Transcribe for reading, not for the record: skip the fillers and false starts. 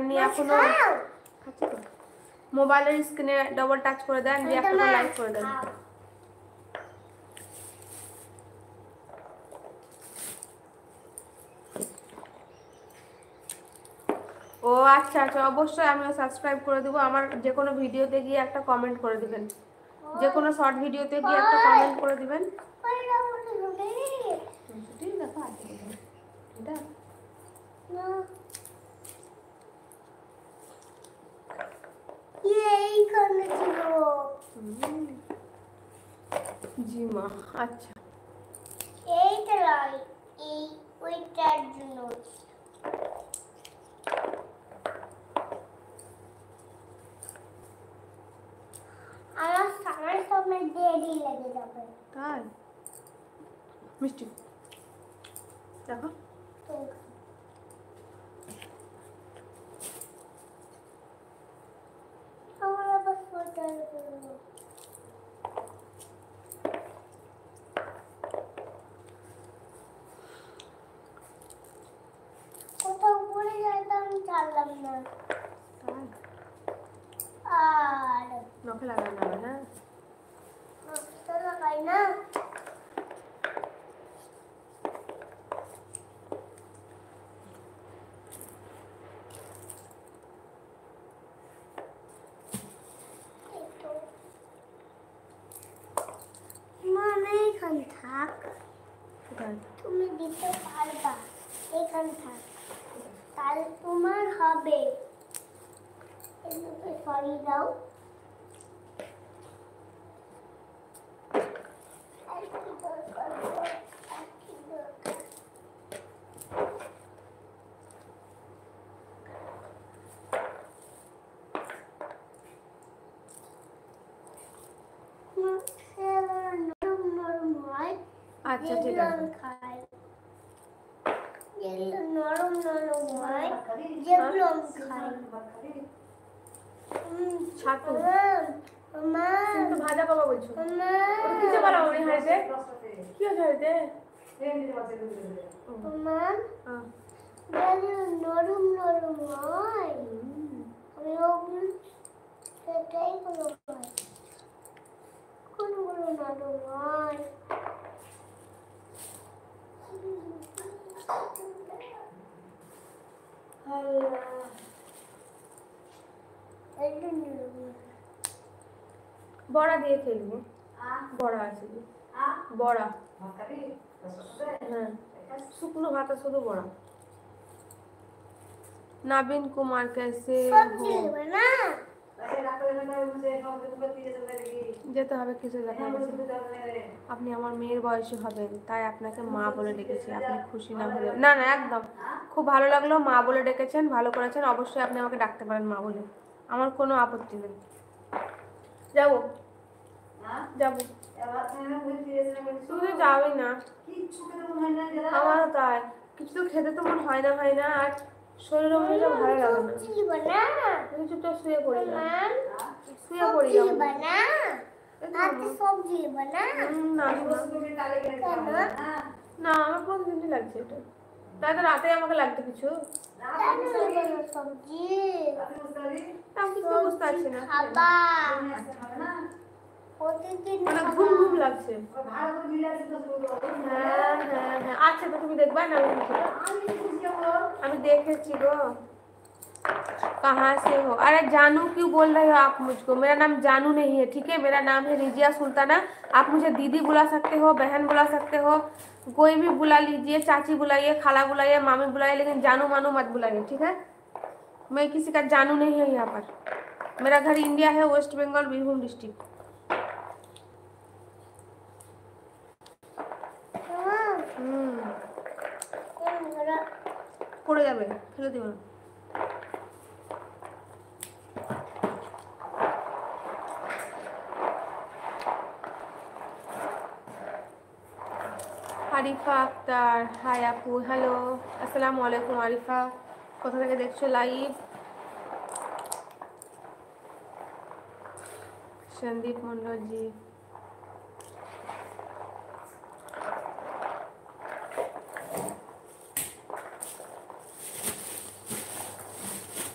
দেননি এখনো, মোবাইলের স্ক্রিনে ডবল টাচ করে দেন, দিয়ে একটা করে লাইক করে দেন। ও আচ্ছা আচ্ছা, অবশ্যই আমিও সাবস্ক্রাইব করে দেবো। আমার যে কোনো ভিডিওতে গিয়ে একটা কমেন্ট করে দিবেন, যে কোনো শর্ট ভিডিওতে গিয়ে একটা কমেন্ট করে দিবেন। জি মা, আচ্ছা এইটা এই ওইটার জন্য আমার সামনে সামনে দেরি লেগে যাবে। তাই মিষ্টি দেখো, আমার আবার সোয়েটার পরবো। কোথাও পড়ে যায় তো আমি জানলাম না। আর নখে লাগানো হবে। হ্যাঁ নকশা লাগাই না। মানে এখান থাক, তুমি দিতে পারবা, এখান থাক, তাহলে তোমার হবে। এগুলোকে সরিয়ে দাও। আর কি দরকার গো? আর কি দরকার? নরম নরম হয়। আচ্ছা ঠিক আছে। খাই নরম নরম হয় যেগুলো আমি খাই। ছাতু মা তুমি তো ভাজা বাবা বলছো, ওটা কিসে বানাবো আমি হাইতে? কি আছে হাইতে? মা নরম নরম হয়, আমি ওগুলো সেটাই গুলো হয়, কোনগুলো নরম হয়। বড়া দিয়ে খেলবো, বড়া আছে, বড়া, হ্যাঁ শুকনো ভাত আর শুধু বড়া। नवीन कुमार कैसे हो? যেতে হবে কিছু দেখা যাচ্ছে। আপনি আমার মেয়ের বয়সী হবেন, তাই আপনাকে মা বলে ডেকেছি। আপনি খুশি না হলে না না, একদম খুব ভালো লাগলো, মা বলে ডেকেছেন, ভালো করেছেন। অবশ্যই আপনি আমাকে ডাকতে পারেন মা বলে, আমার কোনো আপত্তি নেই। যাবো যাবো, তুমি তো যাবেই না, আমারও তাই, কিছু তো খেতে তো মন হয় না, আর শরীরের মধ্যে ভালো লাগে না। তুমি চুপচাপ শুয়ে পড়ি না, শুয়ে পড়ি না। সবজি বানা না, আমার প্রতিদিনই লাগছে এটা, তাই তো রাতে আমাকে লাগতো কিছু সবজি। আমি কিছু বুঝতে পারছি না, মানে ঘুম ঘুম লাগছে। হ্যাঁ হ্যাঁ হ্যাঁ, আচ্ছা তো তুমি দেখবা না, আমি দেখেছি গো। कहाँ से हो? अरे जानू क्यों बोल रहे हो आप मुझको? मेरा नाम जानू नहीं है, ठीक है, मेरा नाम है रिजिया सुल्ताना। आप मुझे दीदी बुला सकते हो, बहन बुला सकते हो, कोई भी बुला लीजिए, चाची बुलाइए, खाला बुलाइए, मामी बुलाइए, लेकिन जानू मानू मत बुलाइए, ठीक है। मैं किसी का जानू नहीं है यहाँ पर। मेरा घर इंडिया है, वेस्ट बंगाल, बीरभूम डिस्ट्रिक्ट। পড়ে যাবে, ফেলে দিও না। আরিফা আক্তার, হাই আপু, হ্যালো, আসসালামু আলাইকুম। আরিফা কোথা থেকে দেখছো লাইভ? সন্দীপ মন্ডল জি,